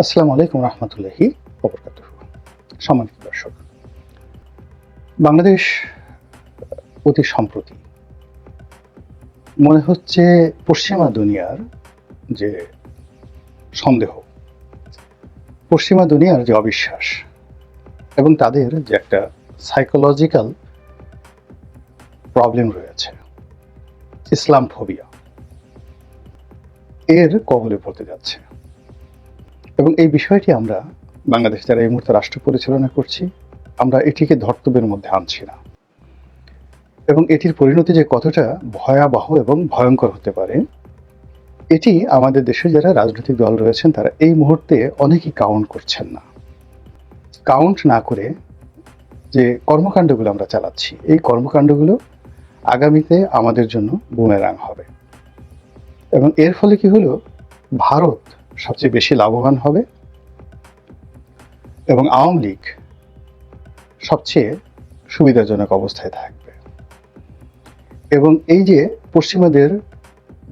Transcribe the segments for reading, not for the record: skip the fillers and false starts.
আসসালামু আলাইকুম রহমতুল্লাহি ওবরাকাতুহু। সম্মানিত দর্শক, বাংলাদেশ অতি সম্প্রতি মনে হচ্ছে পশ্চিমা দুনিয়ার যে সন্দেহ, পশ্চিমা দুনিয়ার যে অবিশ্বাস এবং তাদের যে একটা সাইকোলজিক্যাল প্রবলেম রয়েছে, ইসলাম ফোবিয়া, এর কবলে পড়তে যাচ্ছে। এবং এই বিষয়টি আমরা বাংলাদেশ যারা এই মুহূর্তে রাষ্ট্র পরিচালনা করছি, আমরা এটিকে ধর্তব্যের মধ্যে আনছি না। এবং এটির পরিণতি যে কতটা ভয়াবহ এবং ভয়ঙ্কর হতে পারে, এটি আমাদের দেশে যারা রাজনৈতিক দল রয়েছেন তারা এই মুহূর্তে অনেকেই কাউন্ট করছেন না। কাউন্ট না করে যে কর্মকাণ্ডগুলো আমরা চালাচ্ছি, এই কর্মকাণ্ডগুলো আগামীতে আমাদের জন্য বুমেরাং হবে। এবং এর ফলে কি হলো, ভারত সবচেয়ে বেশি লাভবান হবে এবং আওয়ামী লীগ সবচেয়ে সুবিধাজনক অবস্থায় থাকবে। এবং এই যে পশ্চিমাদের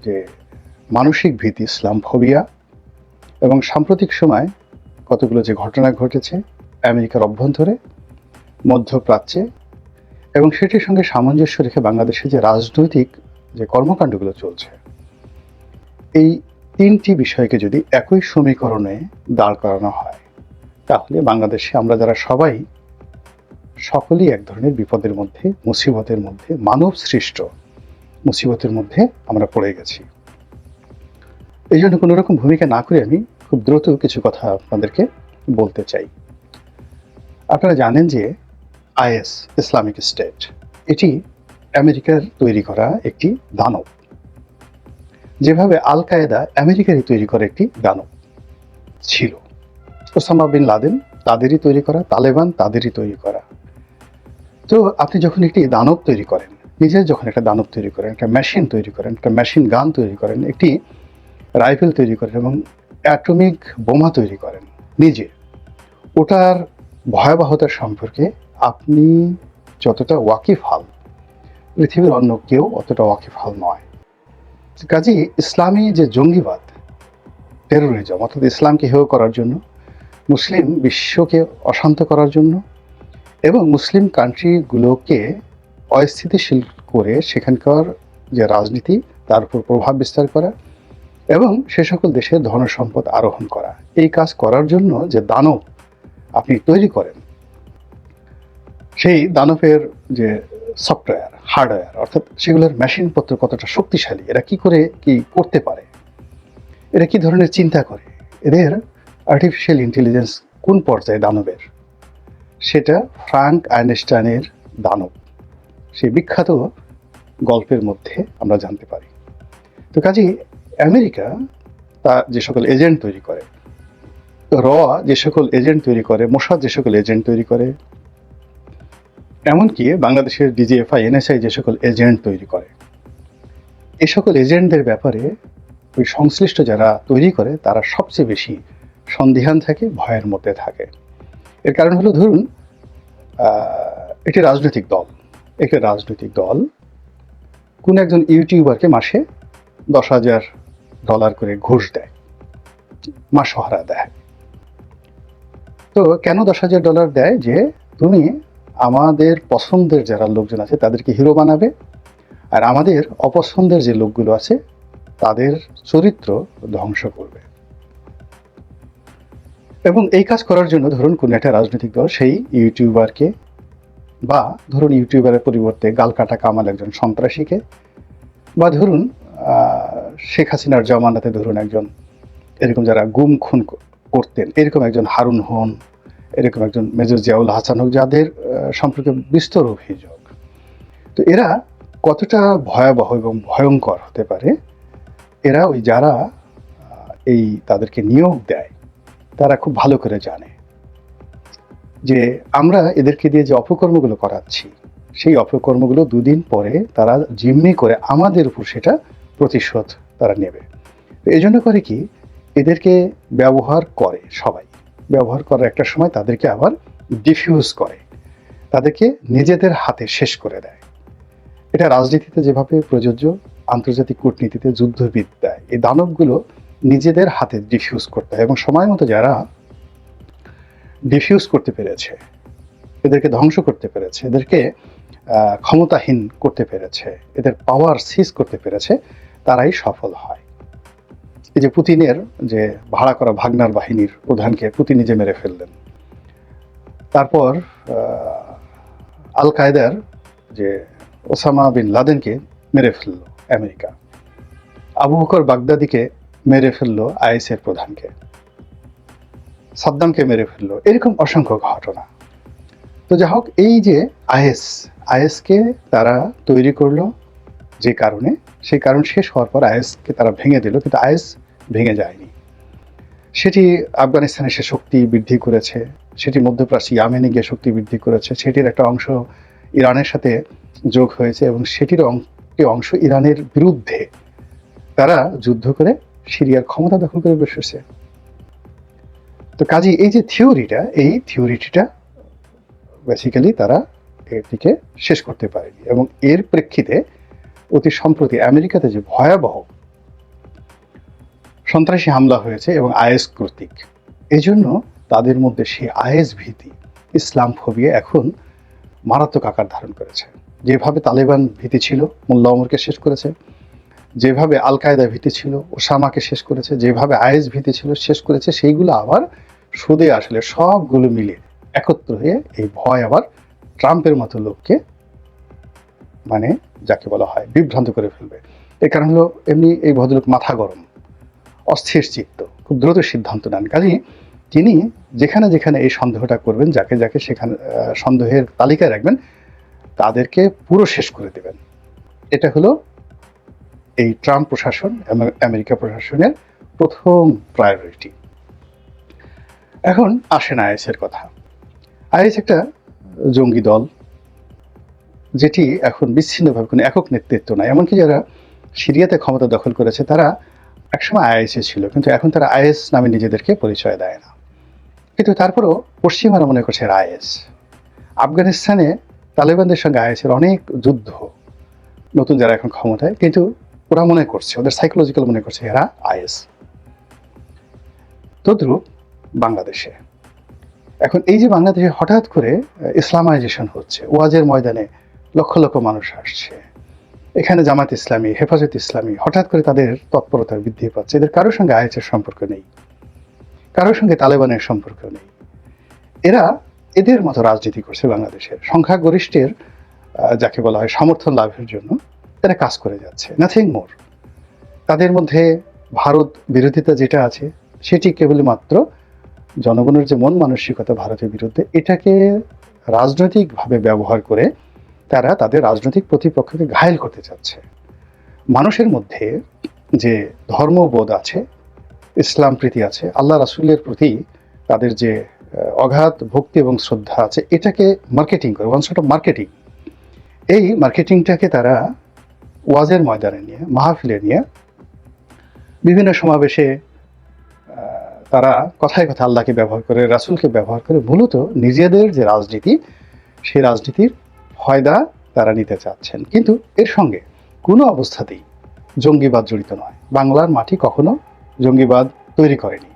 যে মানসিক ভীতি, ইসলাম ফোবিয়া, এবং সাম্প্রতিক সময় কতগুলো যে ঘটনা ঘটেছে আমেরিকার অভ্যন্তরে, মধ্যপ্রাচ্যে, এবং সেটির সঙ্গে সামঞ্জস্য রেখে বাংলাদেশে যে রাজনৈতিক যে কর্মকাণ্ডগুলো চলছে, এই তিনটি বিষয়কে যদি একই সমীকরণে দাঁড় করানো হয়, তাহলে বাংলাদেশে আমরা যারা সবাই সকলেই এক ধরনের বিপদের মধ্যে, মুসিবতের মধ্যে, মানব সৃষ্ট মুসিবতের মধ্যে আমরা পড়ে গেছি। এই জন্য কোনো রকম ভূমিকা না করে আমি খুব দ্রুত কিছু কথা আপনাদেরকে বলতে চাই। আপনারা জানেন যে আইএস, ইসলামিক স্টেট, এটি আমেরিকার তৈরি করা একটি দানব। যেভাবে আল কায়েদা আমেরিকারই তৈরি করা একটি দানব ছিল, ওসামা বিন লাদেন তাদেরই তৈরি করা, তালেবান তাদেরই তৈরি করা। তো আপনি যখন একটি দানব তৈরি করেন, নিজের যখন একটা দানব তৈরি করেন, একটা মেশিন তৈরি করেন, একটা মেশিন গান তৈরি করেন, একটি রাইফেল তৈরি করেন এবং অ্যাটমিক বোমা তৈরি করেন নিজে, ওটার ভয়াবহতার সম্পর্কে আপনি যতটা ওয়াকিফহাল, পৃথিবীর অন্য কেউ অতটা ওয়াকিফহাল নয়। কাজেই ইসলামী যে জঙ্গিবাদ, টেরোরিজম, অর্থাৎ ইসলামকে হেয় করার জন্য, মুসলিম বিশ্বকে অশান্ত করার জন্য এবং মুসলিম কান্ট্রিগুলোকে অস্থিতিশীল করে সেখানকার যে রাজনীতি তার উপর প্রভাব বিস্তার করা এবং সে সকল দেশের ধন সম্পদ আরোহণ করা, এই কাজ করার জন্য যে দানব আপনি তৈরি করেন, সেই দানবের যে সফটওয়্যার, হার্ডওয়্যার, অর্থাৎ সেগুলোর মেশিনপত্র কতটা শক্তিশালী, এরা কি করে কি করতে পারে, এরা কি ধরনের চিন্তা করে, এদের আর্টিফিশিয়াল ইন্টেলিজেন্স কোন পর্যায়ে দানবের, সেটা ফ্রাঙ্ক আইনস্টাইনের দানব, সেই বিখ্যাত গল্পের মধ্যে আমরা জানতে পারি। তো কাজেই আমেরিকা তা যে সকল এজেন্ট তৈরি করে, র যে সকল এজেন্ট তৈরি করে, মোসাদ যে সকল এজেন্ট তৈরি করে, এমনকি বাংলাদেশের ডিজিএফআই, এনএসআই যে সকল এজেন্ট তৈরি করে, এ সকল এজেন্টদের ব্যাপারে ওই সংশ্লিষ্ট যারা তৈরি করে তারা সবচেয়ে বেশি সন্দিহান থাকে, ভয়ের মধ্যে থাকে। এর কারণ হলো, ধরুন একটি রাজনৈতিক দল কোন একজন ইউটিউবারকে মাসে $10,000 করে ঘুষ দেয়, মাসোহারা দেয়। তো কেন $10,000 দেয়? যে তুমি আমাদের পছন্দের যারা লোকজন আছে তাদেরকে হিরো বানাবে, আর আমাদের অপছন্দের যে লোকগুলো আছে তাদের চরিত্র ধ্বংস করবে। এবং এই কাজ করার জন্য ধরুন কোন একটা রাজনৈতিক দল সেই ইউটিউবারকে, বা ধরুন ইউটিউবারের পরিবর্তে গালকাটা কামাল একজন সন্ত্রাসীকে, বা ধরুন শেখ হাসিনার জামানাতে ধরুন একজন এরকম যারা গুম খুন করতেন এরকম একজন হারুন হন, এরকম একজন মেজর জিয়াউল হাসান হোক, যাদের সম্পর্কে বিস্তর অভিযোগ। তো এরা কতটা ভয়াবহ এবং ভয়ঙ্কর হতে পারে, এরা ওই যারা এই তাদেরকে নিয়োগ দেয় তারা খুব ভালো করে জানে যে আমরা এদেরকে দিয়ে যে অপকর্মগুলো করাচ্ছি, সেই অপকর্মগুলো 2 দিন পরে তারা জিম্মি করে আমাদের উপর সেটা প্রতিশোধ তারা নেবে। তো এই জন্য করে কি, এদেরকে ব্যবহার করে, সবাই ব্যবহার করার একটা সময় তাদেরকে আবার ডিফিউজ করে, তাদেরকে নিজেদের হাতে শেষ করে দেয়। এটা রাজনীতিতে যেভাবে প্রযোজ্য, আন্তর্জাতিক কূটনীতিতে, যুদ্ধবিদ্যায় এই দানবগুলো নিজেদের হাতে ডিফিউজ করতে হয়, এবং সময় মতো যারা ডিফিউজ করতে পেরেছে, এদেরকে ধ্বংস করতে পেরেছে, এদেরকে ক্ষমতাহীন করতে পেরেছে, এদের পাওয়ার সিজ করতে পেরেছে, তারাই সফল হয়। এই যে পুতিনের যে ভাড়া করা ভাগনার বাহিনীর প্রধানকে পুতিন নিজে মেরে ফেললেন, তারপর আল কায়দার যে ওসামা বিন লাদেনকে মেরে ফেললো আমেরিকা, আবু বকর বাগদাদিকে মেরে ফেললো আইএসের প্রধানকে, সাদ্দামকে মেরে ফেললো, এরকম অসংখ্য ঘটনা। তো যা হোক, এই যে আইএসকে তারা তৈরি করলো যে কারণে, সেই কারণ শেষ হওয়ার পর আইএসকে তারা ভেঙে দিল, কিন্তু আইএস ভেঙে যায়নি। সেটি আফগানিস্তানে সে শক্তি বৃদ্ধি করেছে, সেটি মধ্যপ্রাচ্যে ইয়ামেনে গিয়ে শক্তি বৃদ্ধি করেছে, সেটির একটা অংশ ইরানের সাথে যোগ হয়েছে, এবং সেটির একটি অংশ ইরানের বিরুদ্ধে তারা যুদ্ধ করে সিরিয়ার ক্ষমতা দখল করে বসেছে। তো কাজে এই যে থিওরিটা বেসিক্যালি তারা এটিকে শেষ করতে পারেনি, এবং এর প্রেক্ষিতে অতি সম্প্রতি আমেরিকাতে যে ভয়াবহ সন্ত্রাসী হামলা হয়েছে এবং আইএস কর্তৃক, এই জন্য তাদের মধ্যে সেই আইএস ভীতি, ইসলাম ফোবিয়া এখন মারাত্মক আকার ধারণ করেছে। যেভাবে তালেবান ভীতি ছিল, মোল্লা ওমরকে শেষ করেছে, যেভাবে আল কায়দা ভীতি ছিল ওসামাকে শেষ করেছে, যেভাবে আইএস ভীতি ছিল শেষ করেছে, সেইগুলো আবার সুদে আসলে সবগুলো মিলে একত্র হয়ে এই ভয় আবার ট্রাম্পের মতো লোককে, মানে যাকে বলা হয়, বিভ্রান্ত করে ফেলবে। এই কারণ হলো এমনি এই ভদ্রলোক মাথা গরম, অস্থির চিত্ত, খুব দ্রুত সিদ্ধান্ত নেন। কাজেই তিনি যেখানে যেখানে এই সন্দেহটা করবেন, যাকে যাকে সেখানে সন্দেহের তালিকায় রাখবেন, তাদেরকে পুরো শেষ করে দেবেন। এটা হলো এই ট্রাম্প প্রশাসন এবং আমেরিকা প্রশাসনের প্রথম প্রায়োরিটি। এখন আসেন আইএসের কথা। আইএস একটা জঙ্গি দল, যেটি এখন বিচ্ছিন্নভাবে কোনো একক নেতৃত্ব নাই। এমনকি যারা সিরিয়াতে ক্ষমতা দখল করেছে তারা একসময় আইএসএ ছিল, কিন্তু এখন তারা আইএস নামে নিজেদেরকে পরিচয় দেয় না। কিন্তু তারপরও পশ্চিমারা মনে করছে এরা আইএস। আফগানিস্তানে তালেবানদের সঙ্গে আইএসের অনেক যুদ্ধ, নতুন যারা এখন ক্ষমতায়, কিন্তু ওরা মনে করছে, ওদের সাইকোলজিক্যাল মনে করছে এরা আইএস। তদ্রূপ বাংলাদেশে এখন এই যে বাংলাদেশে হঠাৎ করে ইসলামাইজেশন হচ্ছে, ওয়াজের ময়দানে লক্ষ লক্ষ মানুষ আসছে, এখানে জামাত ইসলামী, হেফাজত ইসলামী হঠাৎ করে তাদের তৎপরতা বৃদ্ধি পাচ্ছে। এদের কারোর সঙ্গে আইএসের সম্পর্ক নেই, কারোর সঙ্গে তালেবানের সম্পর্ক নেই। এরা এদের মতো রাজনীতি করছে বাংলাদেশের সংখ্যাগরিষ্ঠের, যাকে বলা হয় সমর্থন লাভের জন্য এরা কাজ করে যাচ্ছে, নাথিং মোর। তাদের মধ্যে ভারত বিরোধিতা যেটা আছে সেটি কেবলমাত্র জনগণের যে মন মানসিকতা ভারতের বিরুদ্ধে, এটাকে রাজনৈতিকভাবে ব্যবহার করে তারা তাদের রাজনৈতিক প্রতিপক্ষকে ঘায়েল করতে চাচ্ছে। মানুষের মধ্যে যে ধর্মবোধ আছে, ইসলাম প্রীতি আছে, আল্লাহ রাসূলের প্রতি তাদের যে অগাধ ভক্তি এবং শ্রদ্ধা আছে, এটাকে মার্কেটিং করে, ওয়ান সর্ট অফ মার্কেটিং। এই মার্কেটিংটাকে তারা ওয়াজের ময়দানে নিয়ে, মাহফিলে নিয়ে, বিভিন্ন সমাবেশে তারা কথায় কথা আল্লাহকে ব্যবহার করে, রাসূলকে ব্যবহার করে, মূলত নিজেদের যে রাজনীতি, সেই রাজনীতির ফয়দা তারা নিতে চাচ্ছেন। কিন্তু এর সঙ্গে কোনো অবস্থাতেই জঙ্গিবাদ জড়িত নয়। বাংলার মাটি কখনো জঙ্গিবাদ তৈরি করেনি।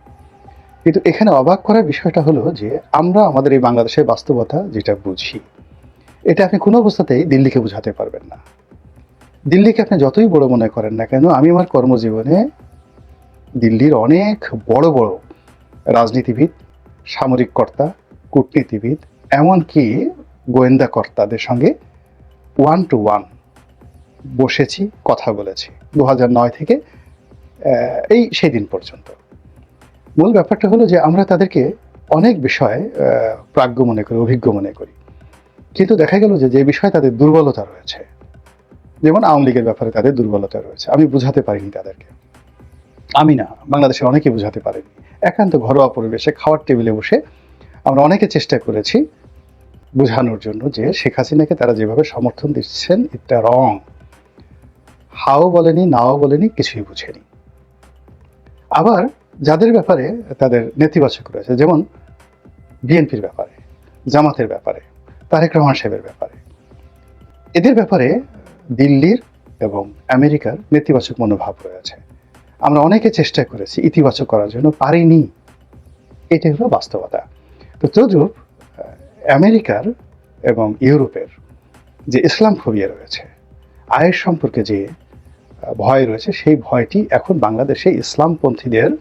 কিন্তু এখানে অবাক করার বিষয়টা হলো যে আমরা আমাদের এই বাংলাদেশের বাস্তবতা যেটা বুঝি, এটা আপনি কোনো অবস্থাতেই দিল্লিকে বোঝাতে পারবেন না। দিল্লিকে আপনি যতই বড় মনে করেন না কেন, আমি আমার কর্মজীবনে দিল্লির অনেক বড় বড় রাজনীতিবিদ, সামরিক কর্তা, কূটনীতিবিদ, এমনকি গোয়েন্দা কর্তাদের সঙ্গে 1-to-1 বসেছি, কথা বলেছি 2009 থেকে সেই দিন পর্যন্ত। মূল ব্যাপারটা হলো যে আমরা তাদেরকে অনেক বিষয়ে প্রাজ্ঞ মনে করি, অভিজ্ঞ মনে করি, কিন্তু দেখা গেল যে বিষয়ে তাদের দুর্বলতা রয়েছে, যেমন আওয়ামী লীগের ব্যাপারে তাদের দুর্বলতা রয়েছে, আমি বুঝাতে পারিনি তাদেরকে। আমি না, বাংলাদেশের অনেকে বুঝাতে পারেনি। একান্ত ঘরোয়া পরিবেশে খাওয়ার টেবিলে বসে আমরা অনেকে চেষ্টা করেছি বোঝানোর জন্য যে শেখ হাসিনাকে তারা যেভাবে সমর্থন দিচ্ছেন এটা রং। হাও বলেনি, নাও বলেনি, কিছুই বুঝেনি। আবার যাদের ব্যাপারে তাদের নেতিবাচক রয়েছে, যেমন বিএনপির ব্যাপারে, জামাতের ব্যাপারে, তারেক রহমান সাহেবের ব্যাপারে, এদের ব্যাপারে দিল্লির এবং আমেরিকার নেতিবাচক মনোভাব রয়েছে। আমরা অনেকে চেষ্টা করেছি ইতিবাচক করার জন্য, পারিনি। এটাই হলো বাস্তবতা। তো তদ্রূপ আমেরিকার এবং ইউরোপের যে ইসলাম ফোবিয়া রয়েছে, আয়ের সম্পর্কে যে ভয় রয়েছে, সেই ভয়টি এখন বাংলাদেশে ইসলামপন্থীদের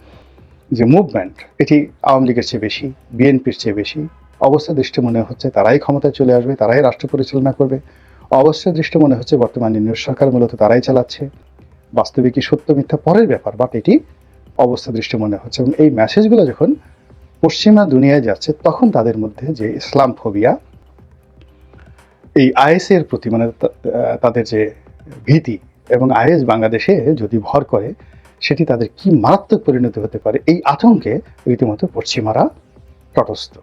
যে মুভমেন্ট, এটি আওয়ামী লীগের চেয়ে বেশি, বিএনপির চেয়ে বেশি। অবস্থা দৃষ্টি মনে হচ্ছে তারাই ক্ষমতায় চলে আসবে, তারাই রাষ্ট্র পরিচালনা করবে। অবস্থা দৃষ্টি মনে হচ্ছে বর্তমান নির্দলীয় সরকার মূলত তারাই চালাচ্ছে। বাস্তবে কি সত্য মিথ্যা পরের ব্যাপার, বাট এটি অবস্থা দৃষ্টি মনে হচ্ছে। এবং এই মেসেজগুলো যখন পশ্চিমা দুনিয়ায় যাচ্ছে, তখন তাদের মধ্যে যে ইসলাম ফোবিয়া, এই আইএসের প্রতি মানে তাদের যে ভীতি, এবং আইএস বাংলাদেশে যদি ভর করে সেটি তাদের কি মারাত্মক পরিণতি হতে পারে, এই আতঙ্কে রীতিমতো পশ্চিমারা তটস্থ।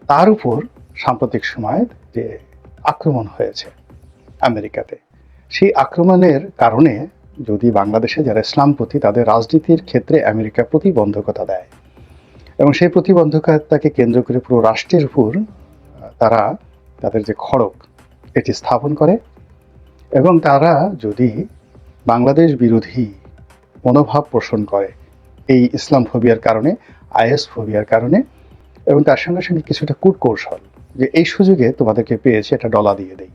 তার উপর সাম্প্রতিক সময়ে যে আক্রমণ হয়েছে আমেরিকাতে, সেই আক্রমণের কারণে যদি বাংলাদেশে যারা ইসলামপন্থী, তাদের রাজনীতির ক্ষেত্রে আমেরিকা প্রতিবন্ধকতা দেয়, এবং সেই প্রতিবন্ধকতাকে কেন্দ্র করে পুরো রাষ্ট্রের উপর তারা তাদের যে খড়গ এটি স্থাপন করে, এবং তারা যদি বাংলাদেশ বিরোধী মনোভাব পোষণ করে এই ইসলাম ফোবিয়ার কারণে, আইএস ফোবিয়ার কারণে, এবং তার সঙ্গে সঙ্গে কিছুটা কূটকৌশল, যে এই সুযোগে তোমাদেরকে পেয়েছে, এটা ডলা দিয়ে দেই।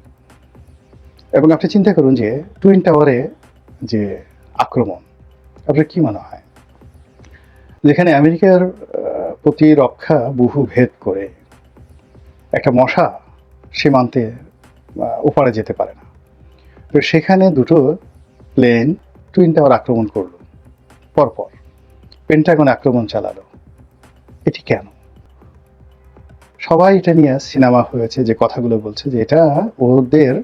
এবং আপনি চিন্তা করুন যে টুইন টাওয়ারে যে আক্রমণ, আপনার কি মনে হয়, যেখানে আমেরিকার প্রতিরক্ষা বহু ভেদ করে একটা মশা সীমান্তে ওপারে যেতে পারে না, তো সেখানে দুটো প্লেন টুইন টাওয়ার আক্রমণ করলো, পরপর পেন্টাগন আক্রমণ চালালো। এটি কেন? সবাই এটা নিয়ে সিনেমা হয়েছে, যে কথাগুলো বলছে যে এটা ওদের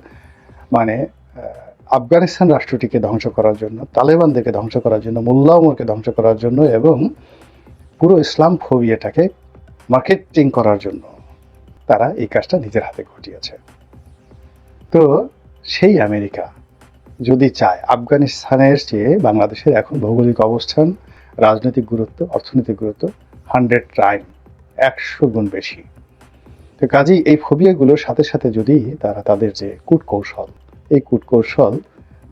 মানে আফগানিস্তান রাষ্ট্রটিকে ধ্বংস করার জন্য, তালেবানদেরকে ধ্বংস করার জন্য, মোল্লা ওমরকে ধ্বংস করার জন্য, এবং পুরো ইসলাম ফোবিয়াটাকে মার্কেটিং করার জন্য তারা এই কাজটা নিজের হাতে ঘটিয়েছে। তো সেই আমেরিকা যদি চায়, আফগানিস্তানের চেয়ে বাংলাদেশের এখন ভৌগোলিক অবস্থান, রাজনৈতিক গুরুত্ব, অর্থনৈতিক গুরুত্ব 100 টাইম, 100 গুণ বেশি। তো কাজেই এই ফোবিয়াগুলোর সাথে সাথে যদি তারা তাদের যে কূটকৌশল, এই কূটকৌশল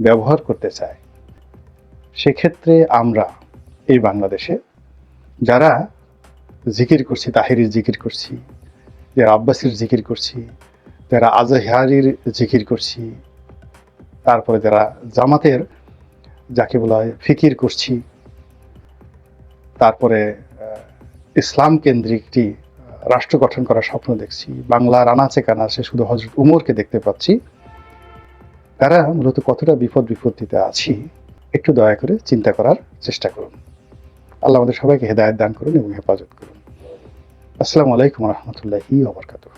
ব্যবহার করতে চায়, সেক্ষেত্রে আমরা এই বাংলাদেশে যারা জিকির করছি, তাহেরির জিকির করছি, যারা আব্বাসির জিকির করছি, যারা আজহারির জিকির করছি, তারপরে যারা জামাতের যাকে বলা হয় ফিকির করছি, তারপরে ইসলাম কেন্দ্রিকটি রাষ্ট্র গঠন করার স্বপ্ন দেখছি, বাংলার আনাচে কানাচে শুধু হযরত উমরকে দেখতে পাচ্ছি, তারা মূলত কতটা বিপত্তিতে আছি একটু দয়া করে চিন্তা করার চেষ্টা করুন। আল্লাহ আমাদের সবাইকে হেদায়েত দান করুন এবং হেফাজত করুন। আসসালামু আলাইকুম ওয়া রাহমাতুল্লাহি ওয়া বারাকাতুহু।